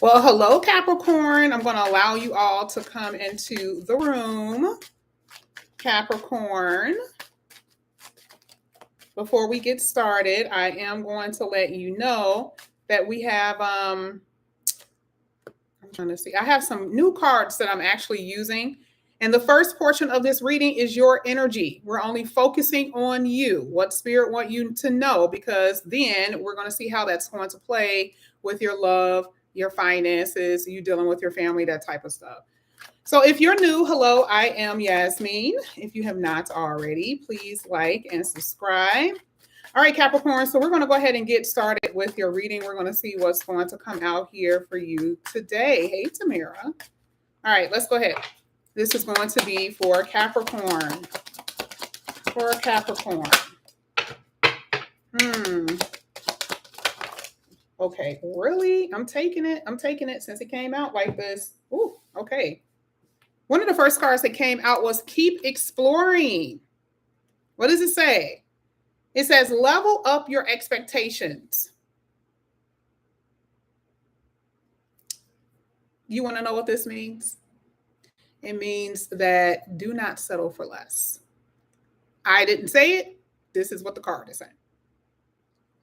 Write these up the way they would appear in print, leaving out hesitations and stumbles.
Well, hello, Capricorn. I'm going to allow you all to come into the room, Capricorn. Before we get started, I am going to let you know that we have, I'm trying to see, I have some new cards that I'm actually using. And the first portion of this reading is your energy. We're only focusing on you, what spirit want you to know, because then we're going to see how that's going to play with your love, your finances, you dealing with your family, that type of stuff. So if you're new, hello, I am Yasmin. If you have not already, please like and subscribe. All right, Capricorn, so we're going to go ahead and get started with your reading. We're going to see what's going to come out here for you today. Hey, Tamara. All right, let's go ahead. This is going to be for Capricorn. For Capricorn. Okay, really? I'm taking it. I'm taking it since it came out like this. Ooh, okay. One of the first cards that came out was keep exploring. What does it say? It says level up your expectations. You want to know what this means? It means that do not settle for less. I didn't say it. This is what the card is saying.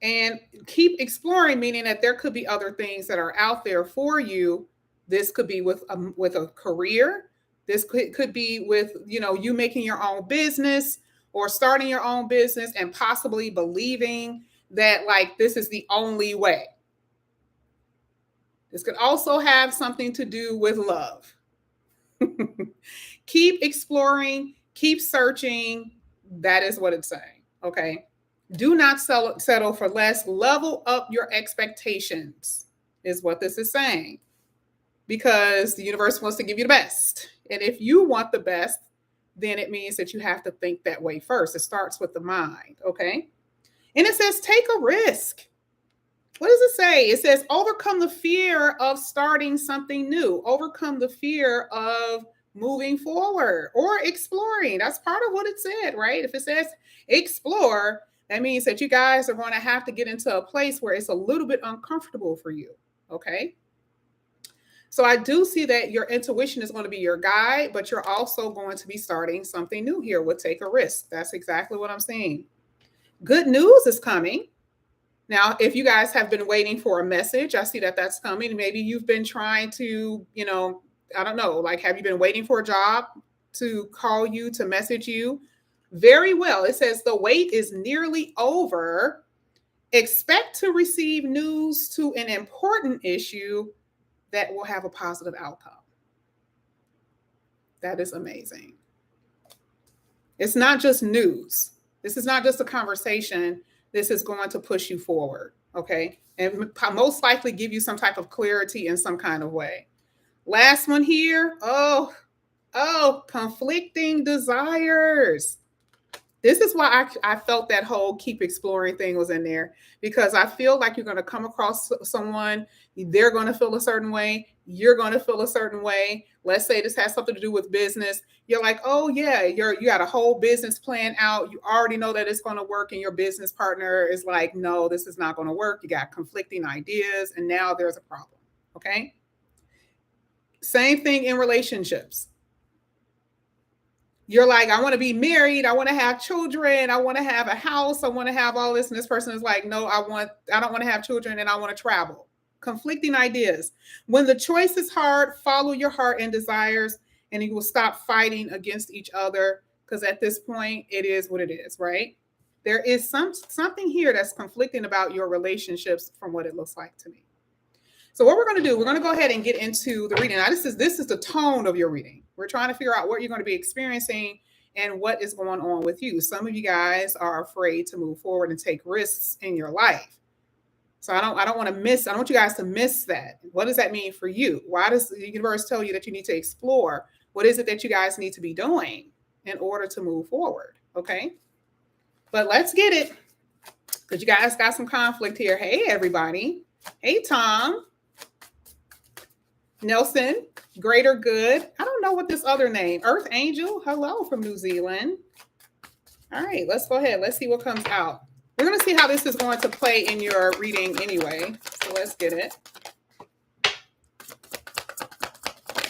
And keep exploring, meaning that there could be other things that are out there for you. This could be with a career. This could be with, you making your own business or starting your own business and possibly believing that like this is the only way. This could also have something to do with love. Keep exploring, keep searching. That is what it's saying. Okay. Do not settle for less. Level up your expectations is what this is saying, because the universe wants to give you the best. And if you want the best, then it means that you have to think that way first. It starts with the mind. Okay. And it says, take a risk. What does it say? It says, overcome the fear of starting something new. Overcome the fear of moving forward or exploring. That's part of what it said, right? If it says explore, that means that you guys are going to have to get into a place where it's a little bit uncomfortable for you. Okay. So I do see that your intuition is going to be your guide, but you're also going to be starting something new here with take a risk. That's exactly what I'm seeing. Good news is coming. Now, if you guys have been waiting for a message, I see that that's coming. Maybe you've been trying to, I don't know, like, have you been waiting for a job to call you, to message you? Very well. It says the wait is nearly over. Expect to receive news to an important issue that will have a positive outcome. That is amazing. It's not just news. This is not just a conversation. This is going to push you forward, okay? And most likely give you some type of clarity in some kind of way. Last one here. Oh, conflicting desires. This is why I felt that whole keep exploring thing was in there, because I feel like you're going to come across someone, they're going to feel a certain way, you're going to feel a certain way. Let's say this has something to do with business. You're like, oh yeah, you got a whole business plan out. You already know that it's going to work, and your business partner is like, no, this is not going to work. You got conflicting ideas, and now there's a problem. Okay. Same thing in relationships. You're like, I want to be married. I want to have children. I want to have a house. I want to have all this. And this person is like, no, I don't want to have children, and I want to travel. Conflicting ideas. When the choice is hard, follow your heart and desires, and you will stop fighting against each other. Because at this point, it is what it is, right? There is something here that's conflicting about your relationships from what it looks like to me. So what we're going to do, we're going to go ahead and get into the reading. Now, this is the tone of your reading. We're trying to figure out what you're going to be experiencing and what is going on with you. Some of you guys are afraid to move forward and take risks in your life. So I don't want you guys to miss that. What does that mean for you? Why does the universe tell you that you need to explore? What is it that you guys need to be doing in order to move forward? Okay. But let's get it, because you guys got some conflict here. Hey, everybody. Hey, Tom. Nelson, Greater Good. I don't know what this other name. Earth Angel. Hello from New Zealand. All right, let's go ahead. Let's see what comes out. We're going to see how this is going to play in your reading anyway. So let's get it.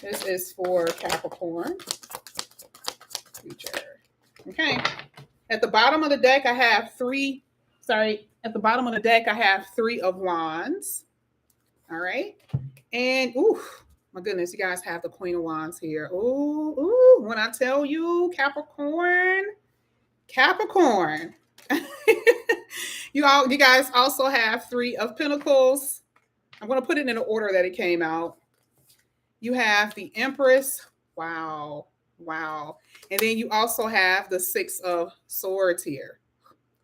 This is for Capricorn Future. Okay. At the bottom of the deck, I have at the bottom of the deck, I have 3 of Wands. All right. And, ooh, my goodness, you guys have the Queen of Wands here. Ooh, when I tell you, Capricorn. You guys also have 3 of Pentacles. I'm going to put it in the order that it came out. You have the Empress. Wow. And then you also have the 6 of Swords here.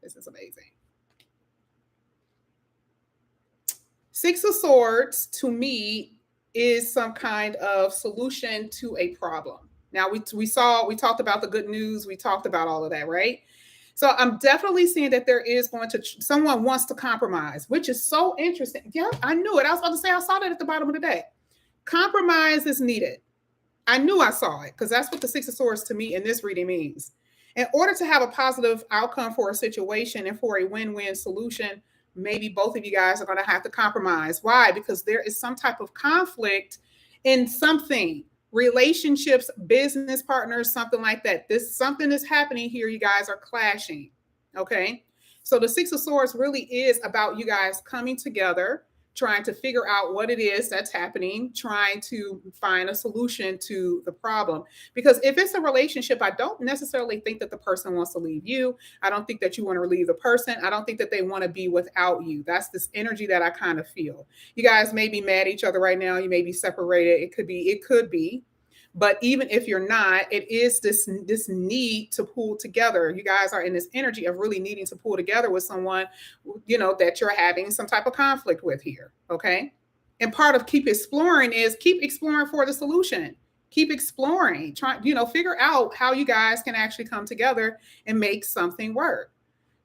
This is amazing. 6 of Swords, to me, is some kind of solution to a problem. Now, we talked about the good news. We talked about all of that, right? So I'm definitely seeing that there is someone wants to compromise, which is so interesting. Yeah, I knew it. I was about to say, I saw that at the bottom of the deck. Compromise is needed. I knew I saw it because that's what the 6 of Swords to me in this reading means. In order to have a positive outcome for a situation and for a win-win solution, maybe both of you guys are going to have to compromise. Why? Because there is some type of conflict in something. Relationships, business partners, something like that. Something is happening here. You guys are clashing. Okay. So the 6 of Swords really is about you guys coming together, trying to figure out what it is that's happening, trying to find a solution to the problem. Because if it's a relationship, I don't necessarily think that the person wants to leave you. I don't think that you want to leave the person. I don't think that they want to be without you. That's this energy that I kind of feel. You guys may be mad at each other right now. You may be separated. It could be. But even if you're not, it is this need to pull together. You guys are in this energy of really needing to pull together with someone, that you're having some type of conflict with here. Okay. And part of keep exploring for the solution. Keep exploring, figure out how you guys can actually come together and make something work.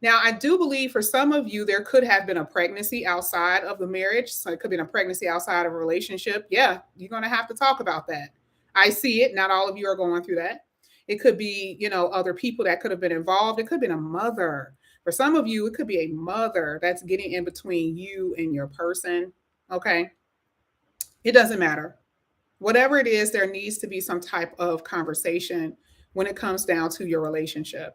Now, I do believe for some of you, there could have been a pregnancy outside of the marriage. So it could have been a pregnancy outside of a relationship. Yeah, you're going to have to talk about that. I see it. Not all of you are going through that. It could be, other people that could have been involved. It could have been a mother. For some of you, it could be a mother that's getting in between you and your person. Okay. It doesn't matter. Whatever it is, there needs to be some type of conversation when it comes down to your relationship.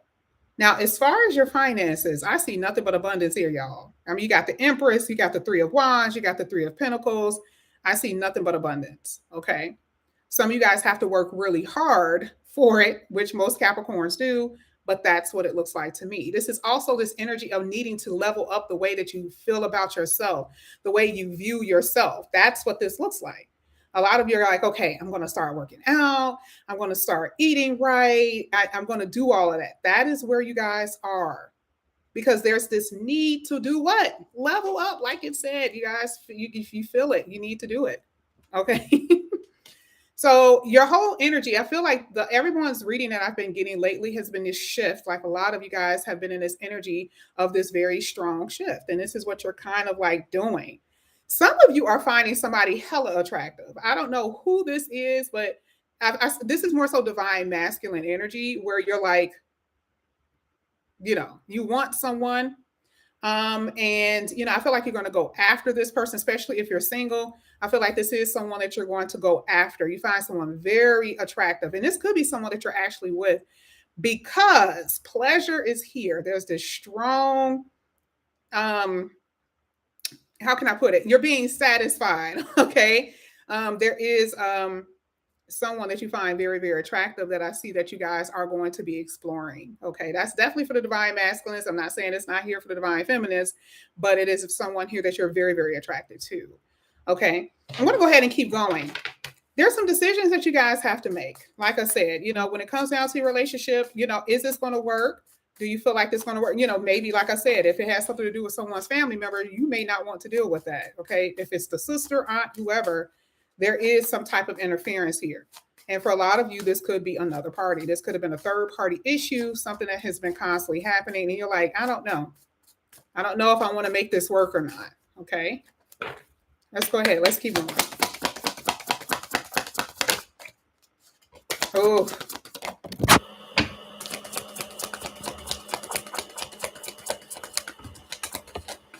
Now, as far as your finances, I see nothing but abundance here, y'all. I mean, you got the Empress, you got the 3 of Wands, you got the 3 of Pentacles. I see nothing but abundance. Okay. Some of you guys have to work really hard for it, which most Capricorns do, but that's what it looks like to me. This is also this energy of needing to level up the way that you feel about yourself, the way you view yourself. That's what this looks like. A lot of you are like, okay, I'm going to start working out. I'm going to start eating right. I'm going to do all of that. That is where you guys are. Because there's this need to do what? Level up. Like it said, you guys, if you feel it, you need to do it. Okay. So your whole energy, I feel like everyone's reading that I've been getting lately has been this shift. Like a lot of you guys have been in this energy of this very strong shift. And this is what you're kind of like doing. Some of you are finding somebody hella attractive. I don't know who this is, but this is more so divine masculine energy where you're like, you want someone. And I feel like you're going to go after this person, especially if you're single. I feel like this is someone that you're going to go after. You find someone very attractive, and this could be someone that you're actually with because pleasure is here. There's this strong, how can I put it? You're being satisfied. Okay. There is, someone that you find very, very attractive that I see that you guys are going to be exploring. Okay. That's definitely for the divine masculines. I'm not saying it's not here for the divine feminists, but it is someone here that you're very, very attracted to. Okay. I'm going to go ahead and keep going. There's some decisions that you guys have to make. Like I said, when it comes down to your relationship, is this going to work? Do you feel like it's going to work? Maybe, like I said, if it has something to do with someone's family member, you may not want to deal with that. Okay. If it's the sister, aunt, whoever, there is some type of interference here. And for a lot of you, this could be another party. This could have been a third party issue, something that has been constantly happening. And you're like, I don't know. I don't know if I want to make this work or not. Okay. Let's go ahead. Let's keep going. Oh.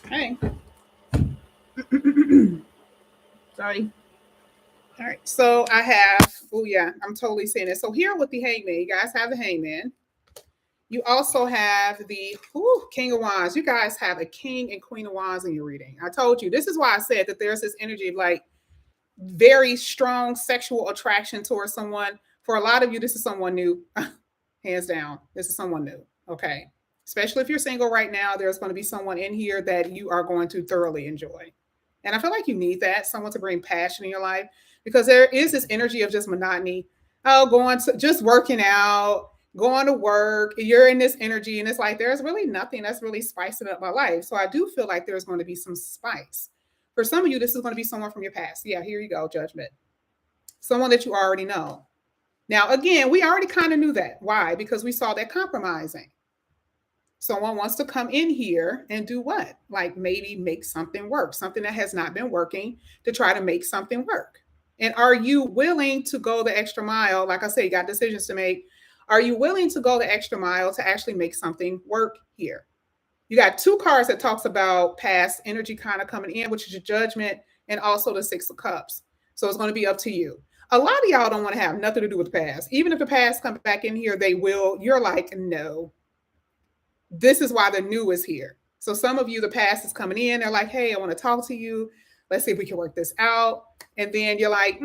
Hey. Sorry. All right. So I have, oh yeah, I'm totally seeing it. So here with the hangman, you guys have the hangman. You also have the King of Wands. You guys have a King and Queen of Wands in your reading. I told you, this is why I said that there's this energy of like very strong sexual attraction towards someone. For a lot of you, this is someone new. Hands down, this is someone new. Okay. Especially if you're single right now, there's going to be someone in here that you are going to thoroughly enjoy. And I feel like you need that, someone to bring passion in your life, because there is this energy of just monotony. Oh, going to just working out, going to work. You're in this energy, and it's like there's really nothing that's really spicing up my life. So I do feel like there's going to be some spice. For some of you, this is going to be someone from your past. Yeah, here you go, judgment. Someone that you already know. Now, again, we already kind of knew that. Why? Because we saw that compromising. Someone wants to come in here and do what? Like maybe make something work, something that has not been working, to try to make something work. And are you willing to go the extra mile? Like I said, you got decisions to make. Are you willing to go the extra mile to actually make something work here? You got two cards that talks about past energy kind of coming in, which is your judgment, and also the Six of Cups. So it's going to be up to you. A lot of y'all don't want to have nothing to do with the past. Even if the past comes back in here, they will. You're like, no. This is why the new is here. So some of you, the past is coming in. They're like, hey, I want to talk to you. Let's see if we can work this out. And then you're like,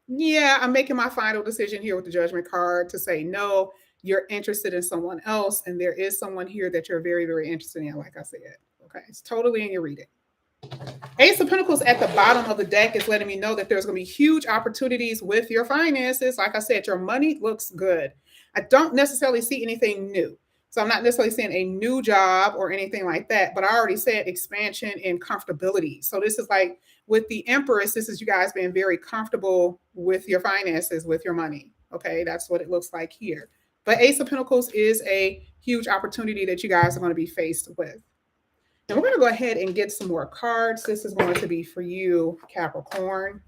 yeah, I'm making my final decision here with the judgment card to say no. You're interested in someone else. And there is someone here that you're very, very interested in, like I said. Okay, it's totally in your reading. Ace of Pentacles at the bottom of the deck is letting me know that there's going to be huge opportunities with your finances. Like I said, your money looks good. I don't necessarily see anything new. So I'm not necessarily saying a new job or anything like that, but I already said expansion and comfortability. So this is like with the Empress, this is you guys being very comfortable with your finances, with your money. Okay, that's what it looks like here. But Ace of Pentacles is a huge opportunity that you guys are going to be faced with. And we're going to go ahead and get some more cards. This is going to be for you, Capricorn.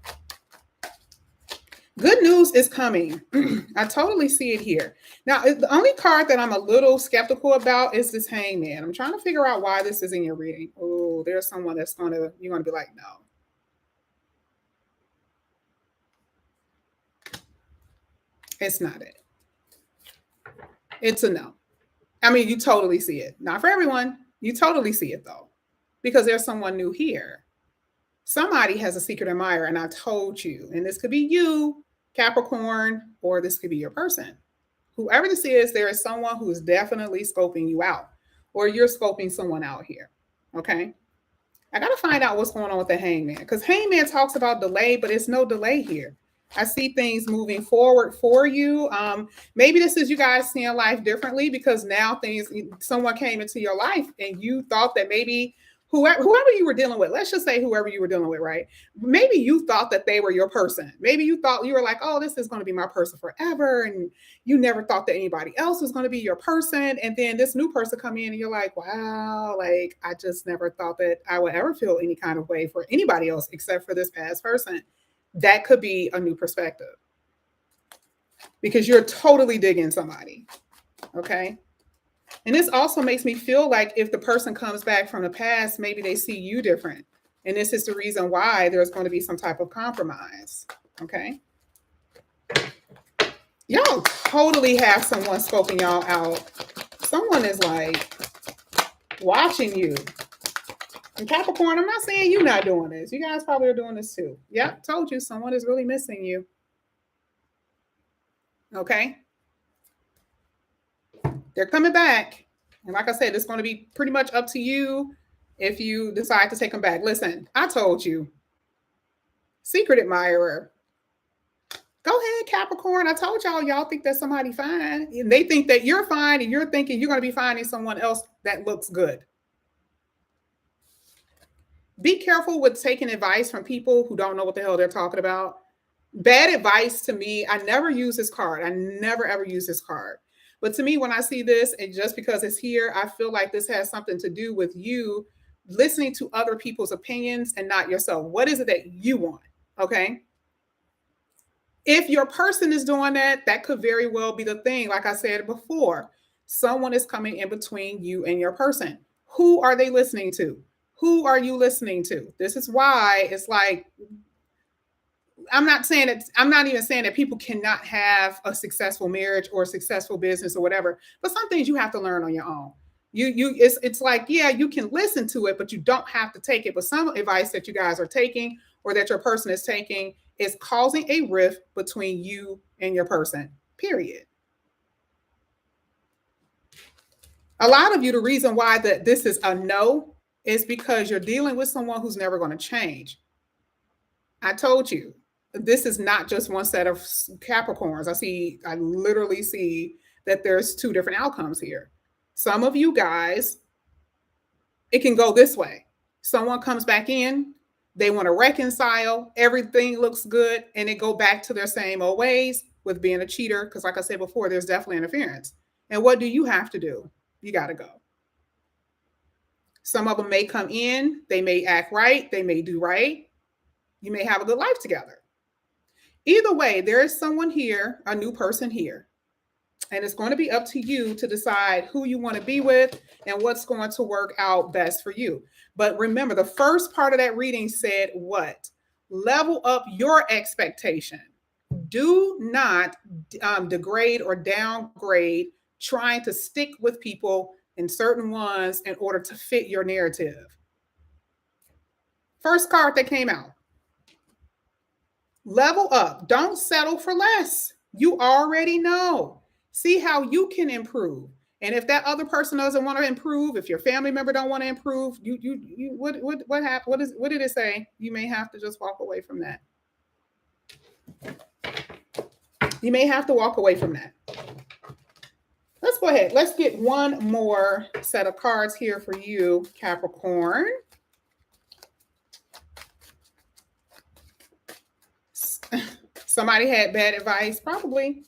Good news is coming. I totally see it here. Now, the only card that I'm a little skeptical about is this Hangman. I'm trying to figure out why this is in your reading. Oh, there's someone that's you're going to be like, no. It's not it. It's a no. I mean, you totally see it. Not for everyone. You totally see it, though, because there's someone new here. Somebody has a secret admirer, and I told you, and this could be you, Capricorn, or this could be your person. Whoever this is, there is someone who is definitely scoping you out, or you're scoping someone out here. Okay. I got to find out what's going on with the Hangman, because Hangman talks about delay, but it's no delay here. I see things moving forward for you. Maybe this is you guys seeing life differently, because now someone came into your life and you thought that maybe whoever you were dealing with, let's just say whoever you were dealing with, right? Maybe you thought that they were your person. Maybe you thought you were like, oh, this is going to be my person forever. And you never thought that anybody else was going to be your person. And then this new person come in and you're like, wow, like I just never thought that I would ever feel any kind of way for anybody else except for this past person. That could be a new perspective, because you're totally digging somebody. Okay. And this also makes me feel like if the person comes back from the past, maybe they see you different. And this is the reason why there's going to be some type of compromise. Okay. Y'all totally have someone scoping y'all out. Someone is like watching you. And Capricorn, I'm not saying you're not doing this. You guys probably are doing this too. Yep, told you someone is really missing you. Okay. They're coming back. And like I said, it's going to be pretty much up to you if you decide to take them back. Listen, I told you. Secret admirer. Go ahead, Capricorn. I told y'all think that somebody fine. And they think that you're fine, and you're thinking you're going to be finding someone else that looks good. Be careful with taking advice from people who don't know what the hell they're talking about. Bad advice to me, I never use this card. I never, ever use this card. But to me, when I see this, and just because it's here, I feel like this has something to do with you listening to other people's opinions and not yourself. What is it that you want? Okay. If your person is doing that, that could very well be the thing. Like I said before, someone is coming in between you and your person. Who are they listening to? Who are you listening to? This is why it's like, I'm not even saying that people cannot have a successful marriage or a successful business or whatever, but some things you have to learn on your own. It's like, yeah, you can listen to it, but you don't have to take it. But some advice that you guys are taking or that your person is taking is causing a rift between you and your person, period. A lot of you, the reason why this is a no is because you're dealing with someone who's never going to change. I told you, this is not just one set of Capricorns. I literally see that there's two different outcomes here. Some of you guys, it can go this way. Someone comes back in, they want to reconcile, everything looks good, and they go back to their same old ways with being a cheater. Because like I said before, there's definitely interference. And what do you have to do? You got to go. Some of them may come in, they may act right, they may do right. You may have a good life together. Either way, there is someone here, a new person here. And it's going to be up to you to decide who you want to be with and what's going to work out best for you. But remember, the first part of that reading said what? Level up your expectation. Do not degrade or downgrade trying to stick with people in certain ones in order to fit your narrative. First card that came out. Level up. Don't settle for less. You already know. See how you can improve. And if that other person doesn't want to improve, if your family member don't want to improve, what happened? What did it say? You may have to just walk away from that. You may have to walk away from that. Let's go ahead. Let's get one more set of cards here for you, Capricorn. Somebody had bad advice, probably.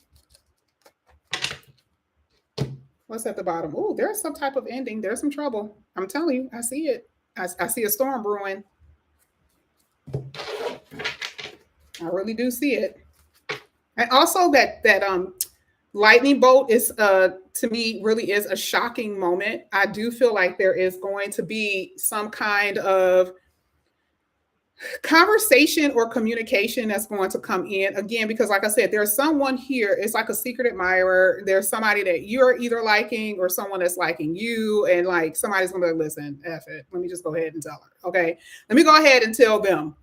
What's at the bottom? Oh, there's some type of ending. There's some trouble. I'm telling you, I see it. I see a storm brewing. I really do see it. And also that lightning bolt is to me really is a shocking moment. I do feel like there is going to be some kind of conversation or communication that's going to come in again, because like I said, there's someone here. It's like a secret admirer. There's somebody that you're either liking or someone that's liking you, and like somebody's gonna be like, listen, F it, let me just go ahead and tell her. Okay, let me go ahead and tell them.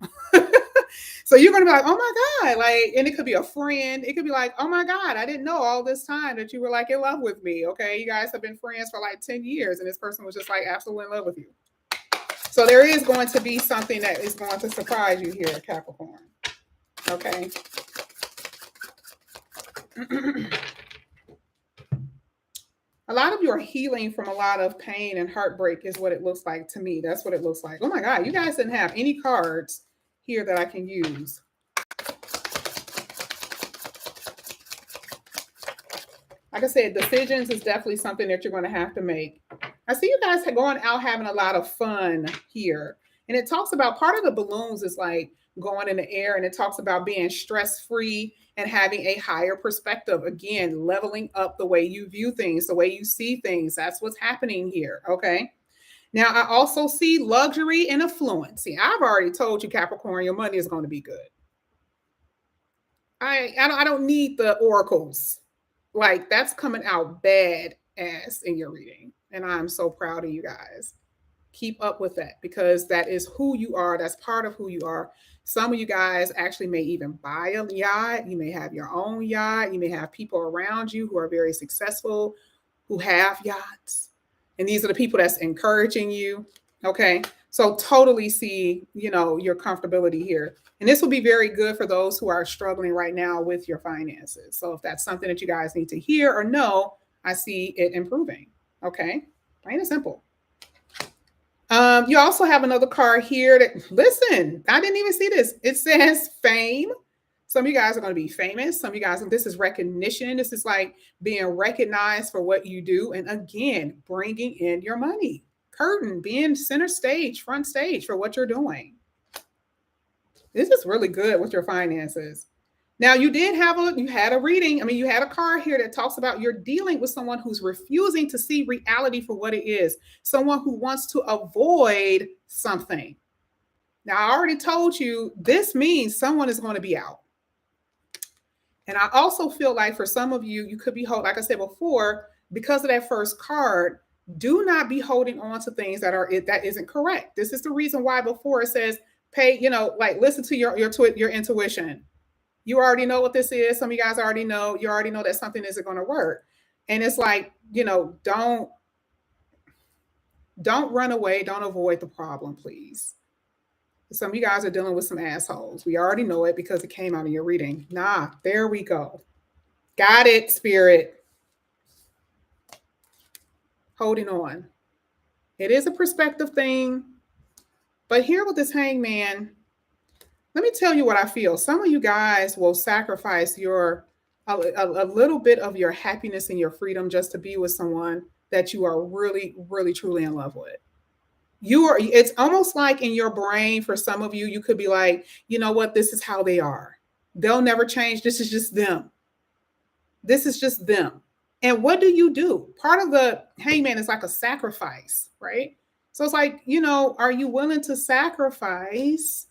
So you're gonna be like, oh my God, like, and it could be a friend. It could be like, oh my God, I didn't know all this time that you were like in love with me. Okay, you guys have been friends for like 10 years and this person was just like absolutely in love with you. So there is going to be something that is going to surprise you here, Capricorn. Okay. A lot of you are healing from a lot of pain and heartbreak is what it looks like to me. That's what it looks like. Oh my God, you guys didn't have any cards here that I can use. Like I said, decisions is definitely something that you're going to have to make. I see you guys going out having a lot of fun here. And it talks about part of the balloons is like going in the air, and it talks about being stress-free and having a higher perspective. Again, leveling up the way you view things, the way you see things. That's what's happening here. Okay. Now, I also see luxury and affluence. See, I've already told you, Capricorn, your money is going to be good. I don't need the oracles. Like, that's coming out bad ass in your reading. And I'm so proud of you guys. Keep up with that, because that is who you are. That's part of who you are. Some of you guys actually may even buy a yacht. You may have your own yacht. You may have people around you who are very successful, who have yachts. And these are the people that's encouraging you. Okay. So totally see, your comfortability here. And this will be very good for those who are struggling right now with your finances. So if that's something that you guys need to hear or know, I see it improving. Okay. Plain and simple. You also have another card here that, listen, I didn't even see this. It says fame. Some of you guys are going to be famous. Some of you guys, this is recognition. This is like being recognized for what you do. And again, bringing in your money. Curtain, being center stage, front stage for what you're doing. This is really good with your finances. Now, you had a reading. I mean, you had a card here that talks about you're dealing with someone who's refusing to see reality for what it is. Someone who wants to avoid something. Now, I already told you this means someone is going to be out. And I also feel like for some of you, you could be holding, like I said before, because of that first card, do not be holding on to things that isn't correct. This is the reason why before it says pay, like listen to your intuition. You already know what this is. Some of you guys already know. You already know that something isn't going to work. And it's like, don't run away. Don't avoid the problem, please. Some of you guys are dealing with some assholes. We already know it because it came out in your reading. Nah, there we go. Got it, Spirit. Holding on. It is a perspective thing. But here with this Hangman, let me tell you what I feel. Some of you guys will sacrifice a little bit of your happiness and your freedom just to be with someone that you are really, really, truly in love with. It's almost like in your brain, for some of you, you could be like, you know what? This is how they are. They'll never change. This is just them. This is just them. And what do? Part of the Hangman is like a sacrifice, right? So it's like, are you willing to sacrifice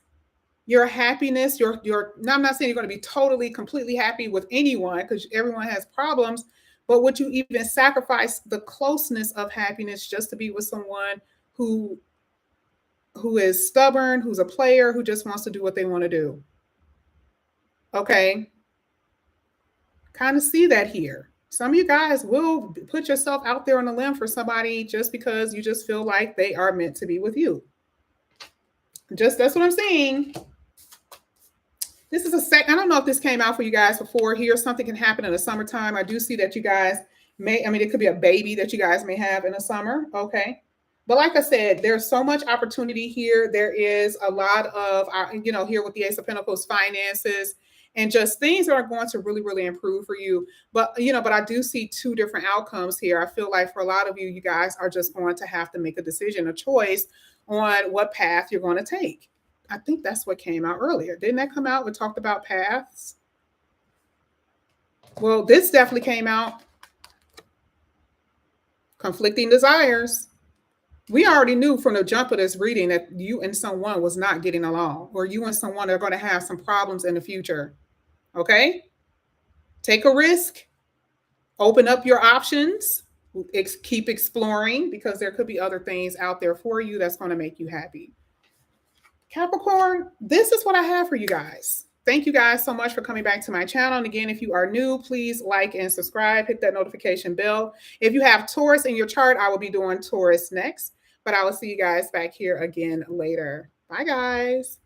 your happiness? Now, I'm not saying you're going to be totally, completely happy with anyone because everyone has problems, but would you even sacrifice the closeness of happiness just to be with someone who is stubborn, who's a player, who just wants to do what they want to do? Okay. Kind of see that here. Some of you guys will put yourself out there on a limb for somebody just because you just feel like they are meant to be with you. That's what I'm saying. This is I don't know if this came out for you guys before. Here, something can happen in the summertime. I do see that you guys it could be a baby that you guys may have in the summer. Okay. But like I said, there's so much opportunity here. There is a lot of, here with the Ace of Pentacles, finances, and just things that are going to really, really improve for you. But, but I do see two different outcomes here. I feel like for a lot of you, you guys are just going to have to make a decision, a choice on what path you're going to take. I think that's what came out earlier. Didn't that come out? We talked about paths. Well, this definitely came out. Conflicting desires. We already knew from the jump of this reading that you and someone was not getting along, or you and someone are going to have some problems in the future. Okay? Take a risk. Open up your options. Keep exploring, because there could be other things out there for you that's going to make you happy. Capricorn, this is what I have for you guys. Thank you guys so much for coming back to my channel. And again, if you are new, please like and subscribe. Hit that notification bell. If you have Taurus in your chart, I will be doing Taurus next. But I will see you guys back here again later. Bye, guys.